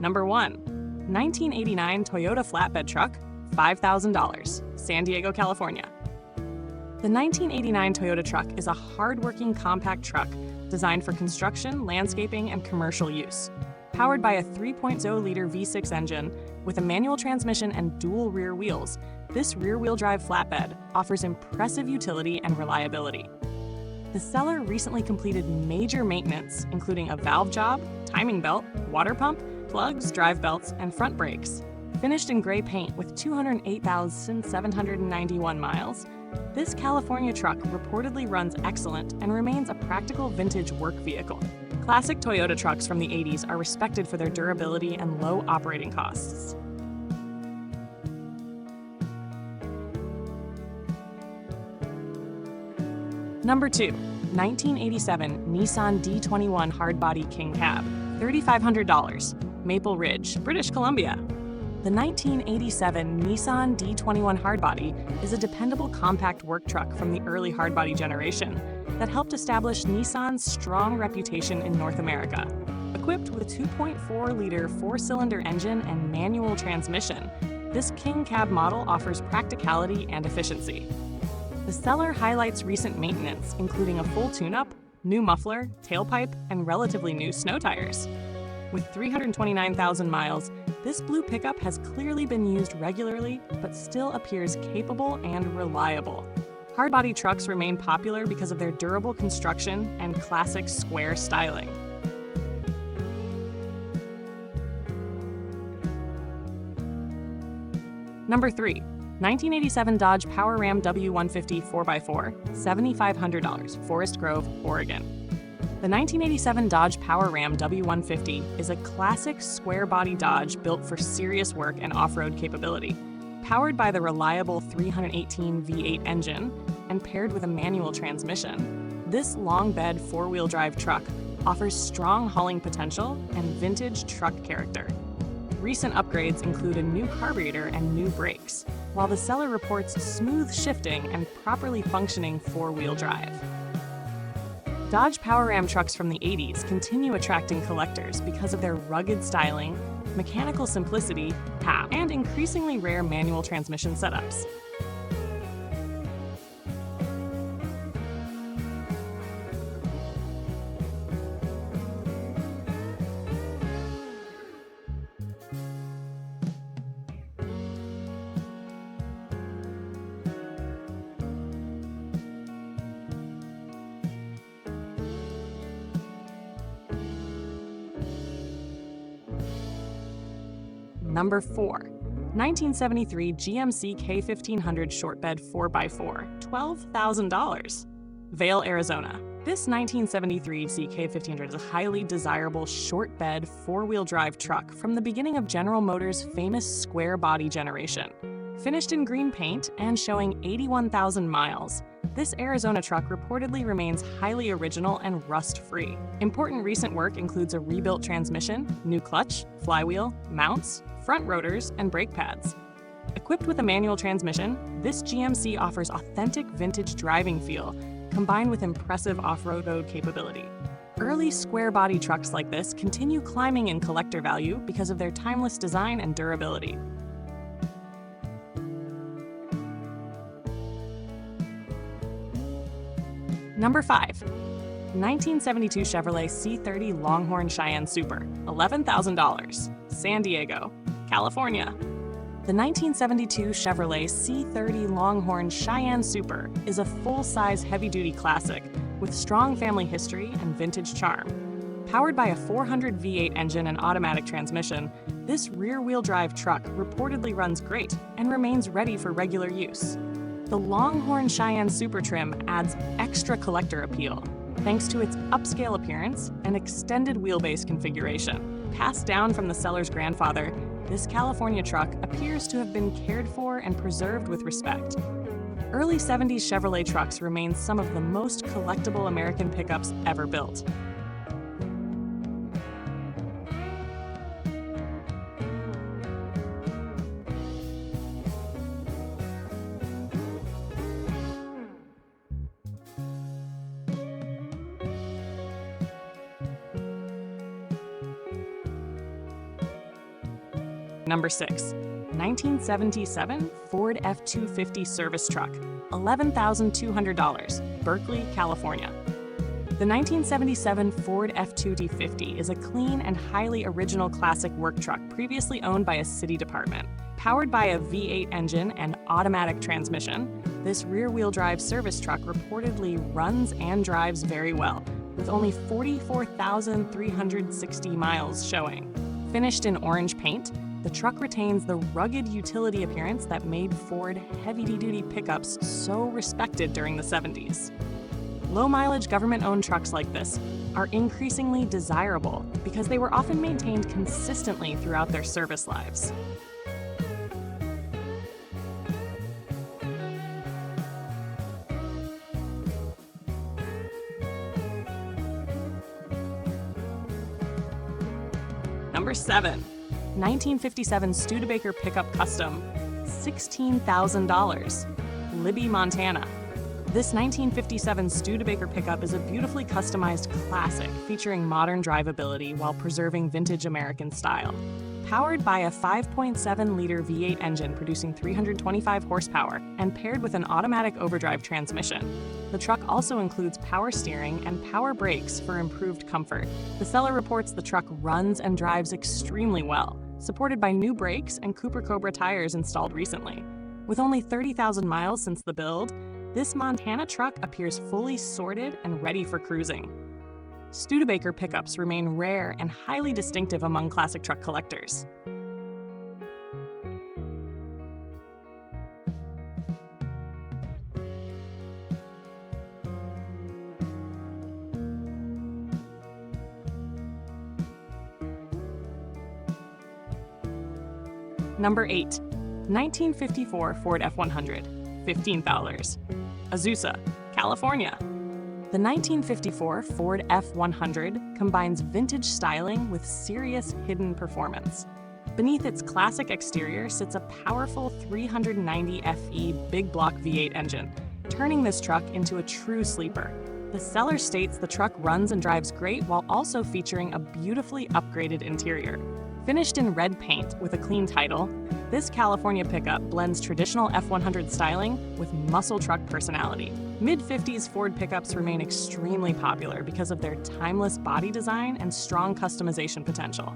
Number 1. 1989 Toyota flatbed truck, $5,000, San Diego, California. The 1989 Toyota truck is a hard-working compact truck designed for construction, landscaping, and commercial use. Powered by a 3.0-liter V6 engine with a manual transmission and dual rear wheels, this rear-wheel drive flatbed offers impressive utility and reliability. The seller recently completed major maintenance, including a valve job, timing belt, water pump, plugs, drive belts, and front brakes. Finished in gray paint with 208,791 miles, this California truck reportedly runs excellent and remains a practical vintage work vehicle. Classic Toyota trucks from the 80s are respected for their durability and low operating costs. Number 2. 1987 Nissan D21 hardbody king cab, $3,500, Maple Ridge, British Columbia. The 1987 Nissan D21 hardbody is a dependable compact work truck from the early hardbody generation that helped establish Nissan's strong reputation in North America. Equipped with a 2.4-liter four-cylinder engine and manual transmission, this king cab model offers practicality and efficiency. The seller highlights recent maintenance, including a full tune-up, new muffler, tailpipe, and relatively new snow tires. With 329,000 miles, this blue pickup has clearly been used regularly, but still appears capable and reliable. Hardbody trucks remain popular because of their durable construction and classic square styling. Number 3. 1987 Dodge Power Ram W150 4x4, $7,500, Forest Grove, Oregon. The 1987 Dodge Power Ram W150 is a classic square-body Dodge built for serious work and off-road capability. Powered by the reliable 318 V8 engine and paired with a manual transmission, this long-bed four-wheel drive truck offers strong hauling potential and vintage truck character. Recent upgrades include a new carburetor and new brakes, while the seller reports smooth shifting and properly functioning four-wheel drive. Dodge Power Ram trucks from the 80s continue attracting collectors because of their rugged styling, mechanical simplicity, and increasingly rare manual transmission setups. Number 4. 1973 GMC K1500 Shortbed 4x4, $12,000. Vail, Arizona. This 1973 CK1500 is a highly desirable short-bed four-wheel drive truck from the beginning of General Motors' famous square body generation. Finished in green paint and showing 81,000 miles, this Arizona truck reportedly remains highly original and rust-free. Important recent work includes a rebuilt transmission, new clutch, flywheel, mounts, front rotors, and brake pads. Equipped with a manual transmission, this GMC offers authentic vintage driving feel, combined with impressive off-road capability. Early square-body trucks like this continue climbing in collector value because of their timeless design and durability. Number 5. 1972 Chevrolet C30 Longhorn Cheyenne Super, $11,000, San Diego, California. The 1972 Chevrolet C30 Longhorn Cheyenne Super is a full-size heavy-duty classic with strong family history and vintage charm. Powered by a 400 V8 engine and automatic transmission, this rear-wheel drive truck reportedly runs great and remains ready for regular use. The Longhorn Cheyenne Super trim adds extra collector appeal, thanks to its upscale appearance and extended wheelbase configuration. Passed down from the seller's grandfather, this California truck appears to have been cared for and preserved with respect. Early 70s Chevrolet trucks remain some of the most collectible American pickups ever built. Number 6. 1977 Ford F250 service truck, $11,200, Berkeley, California. The 1977 Ford F250 is a clean and highly original classic work truck previously owned by a city department. Powered by a V8 engine and automatic transmission, this rear-wheel drive service truck reportedly runs and drives very well, with only 44,360 miles showing. Finished in orange paint, the truck retains the rugged utility appearance that made Ford heavy-duty pickups so respected during the 70s. Low-mileage government-owned trucks like this are increasingly desirable because they were often maintained consistently throughout their service lives. Number 7. 1957 Studebaker Pickup Custom, $16,000, Libby, Montana. This 1957 Studebaker pickup is a beautifully customized classic featuring modern drivability while preserving vintage American style. Powered by a 5.7-liter V8 engine producing 325 horsepower and paired with an automatic overdrive transmission, the truck also includes power steering and power brakes for improved comfort. The seller reports the truck runs and drives extremely well, supported by new brakes and Cooper Cobra tires installed recently. With only 30,000 miles since the build, this Montana truck appears fully sorted and ready for cruising. Studebaker pickups remain rare and highly distinctive among classic truck collectors. Number 8. 1954 Ford F100, $15,000, Azusa, California. The 1954 Ford F100 combines vintage styling with serious hidden performance. Beneath its classic exterior sits a powerful 390 FE big block V8 engine, turning this truck into a true sleeper. The seller states the truck runs and drives great while also featuring a beautifully upgraded interior. Finished in red paint with a clean title, this California pickup blends traditional F100 styling with muscle truck personality. Mid-50s Ford pickups remain extremely popular because of their timeless body design and strong customization potential.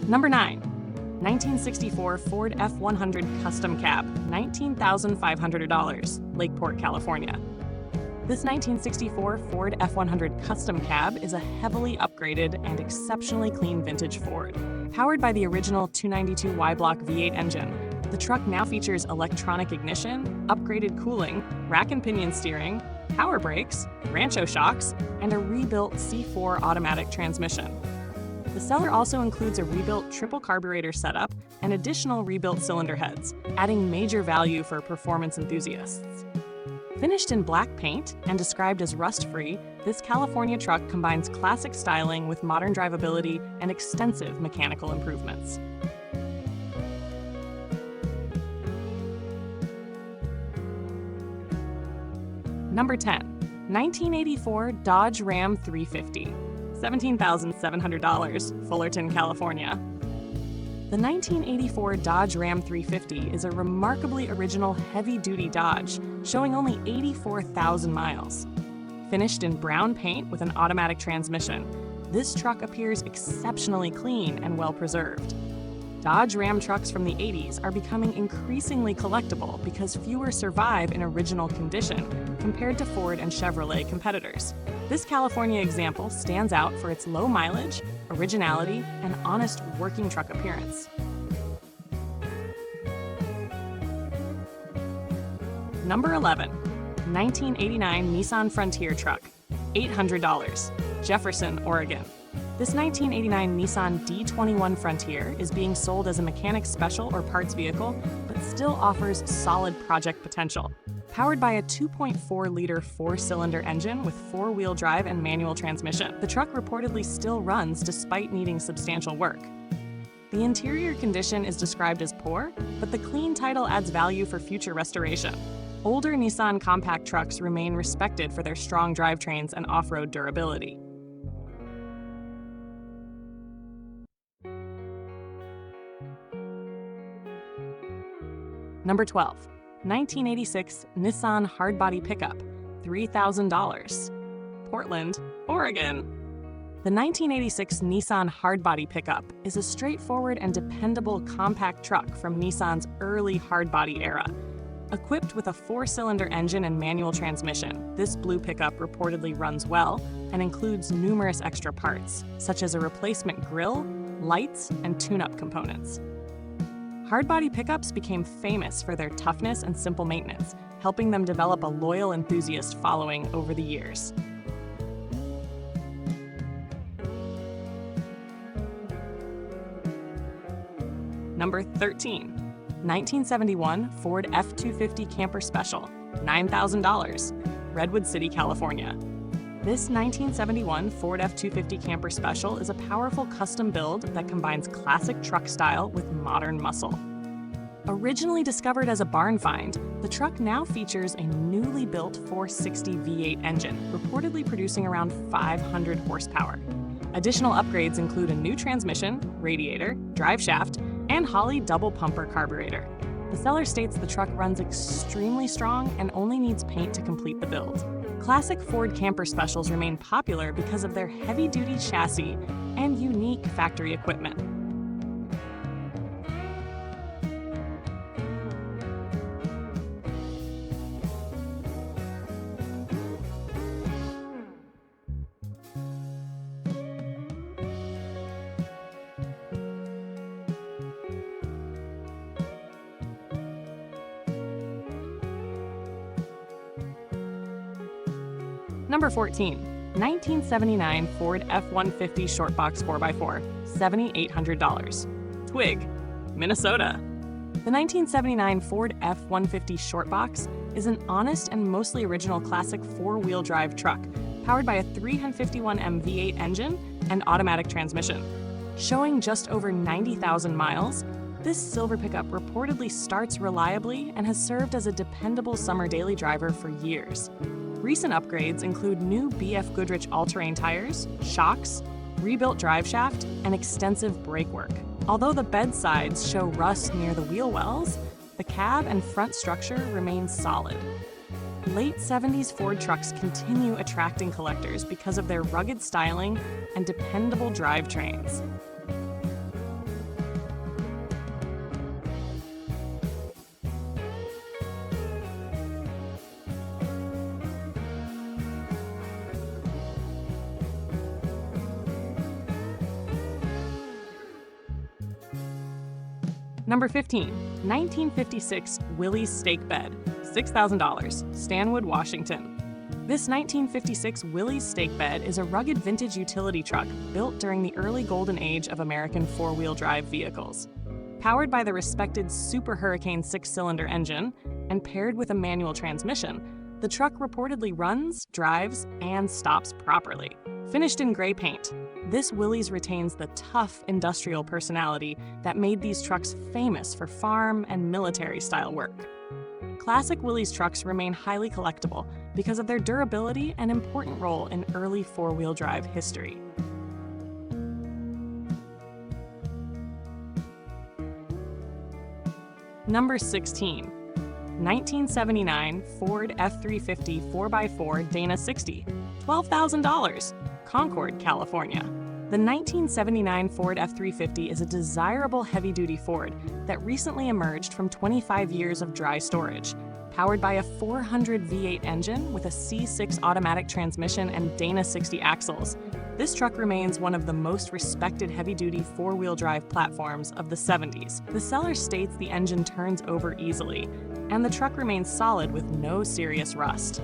Number 9. 1964 Ford F100 Custom Cab, $19,500, Lakeport, California. This 1964 Ford F100 Custom Cab is a heavily upgraded and exceptionally clean vintage Ford. Powered by the original 292 Y-block V8 engine, the truck now features electronic ignition, upgraded cooling, rack and pinion steering, power brakes, Rancho shocks, and a rebuilt C4 automatic transmission. The seller also includes a rebuilt triple carburetor setup and additional rebuilt cylinder heads, adding major value for performance enthusiasts. Finished in black paint and described as rust-free, this California truck combines classic styling with modern drivability and extensive mechanical improvements. Number 10. 1984 Dodge Ram 350, $17,700, Fullerton, California. The 1984 Dodge Ram 350 is a remarkably original heavy-duty Dodge, showing only 84,000 miles. Finished in brown paint with an automatic transmission, this truck appears exceptionally clean and well-preserved. Dodge Ram trucks from the 80s are becoming increasingly collectible because fewer survive in original condition compared to Ford and Chevrolet competitors. This California example stands out for its low mileage, originality, and honest working truck appearance. Number 11. 1989 Nissan Frontier truck, $800, Jefferson, Oregon. This 1989 Nissan D21 Frontier is being sold as a mechanic special or parts vehicle, but still offers solid project potential. Powered by a 2.4-liter four-cylinder engine with four-wheel drive and manual transmission, the truck reportedly still runs despite needing substantial work. The interior condition is described as poor, but the clean title adds value for future restoration. Older Nissan compact trucks remain respected for their strong drivetrains and off-road durability. Number 12, 1986 Nissan hardbody pickup, $3,000. Portland, Oregon. The 1986 Nissan hardbody pickup is a straightforward and dependable compact truck from Nissan's early hardbody era. Equipped with a 4-cylinder engine and manual transmission, this blue pickup reportedly runs well and includes numerous extra parts, such as a replacement grille, lights, and tune-up components. Hardbody pickups became famous for their toughness and simple maintenance, helping them develop a loyal enthusiast following over the years. Number 13, 1971 Ford F250 Camper Special, $9,000, Redwood City, California. This 1971 Ford F250 Camper Special is a powerful custom build that combines classic truck style with modern muscle. Originally discovered as a barn find, the truck now features a newly built 460 V8 engine, reportedly producing around 500 horsepower. Additional upgrades include a new transmission, radiator, drive shaft, and Holley double pumper carburetor. The seller states the truck runs extremely strong and only needs paint to complete the build. Classic Ford camper specials remain popular because of their heavy-duty chassis and unique factory equipment. Number 14, 1979 Ford F150 Short Box 4x4, $7,800. Twig, Minnesota. The 1979 Ford F150 Short Box is an honest and mostly original classic four-wheel drive truck powered by a 351M V8 engine and automatic transmission. Showing just over 90,000 miles, this silver pickup reportedly starts reliably and has served as a dependable summer daily driver for years. Recent upgrades include new BF Goodrich all-terrain tires, shocks, rebuilt drive shaft, and extensive brake work. Although the bed sides show rust near the wheel wells, the cab and front structure remain solid. Late 70s Ford trucks continue attracting collectors because of their rugged styling and dependable drivetrains. Number 15, 1956 Willys Steak Bed, $6,000, Stanwood, Washington. This 1956 Willys Steak Bed is a rugged vintage utility truck built during the early golden age of American four-wheel drive vehicles. Powered by the respected Super Hurricane 6-cylinder engine and paired with a manual transmission, the truck reportedly runs, drives, and stops properly. Finished in gray paint, this Willys retains the tough industrial personality that made these trucks famous for farm and military-style work. Classic Willys trucks remain highly collectible because of their durability and important role in early four-wheel drive history. Number 16, 1979 Ford F350 4x4 Dana 60, $12,000, Concord, California. The 1979 Ford F350 is a desirable heavy-duty Ford that recently emerged from 25 years of dry storage. Powered by a 400 V8 engine with a C6 automatic transmission and Dana 60 axles, this truck remains one of the most respected heavy-duty four-wheel drive platforms of the 70s. The seller states the engine turns over easily, and the truck remains solid with no serious rust.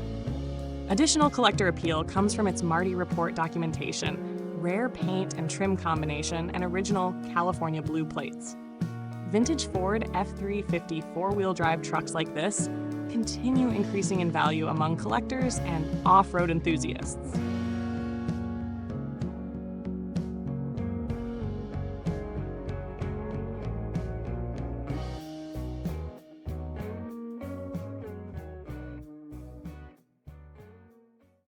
Additional collector appeal comes from its Marty Report documentation, rare paint and trim combination, and original California blue plates. Vintage Ford F350 four-wheel drive trucks like this continue increasing in value among collectors and off-road enthusiasts.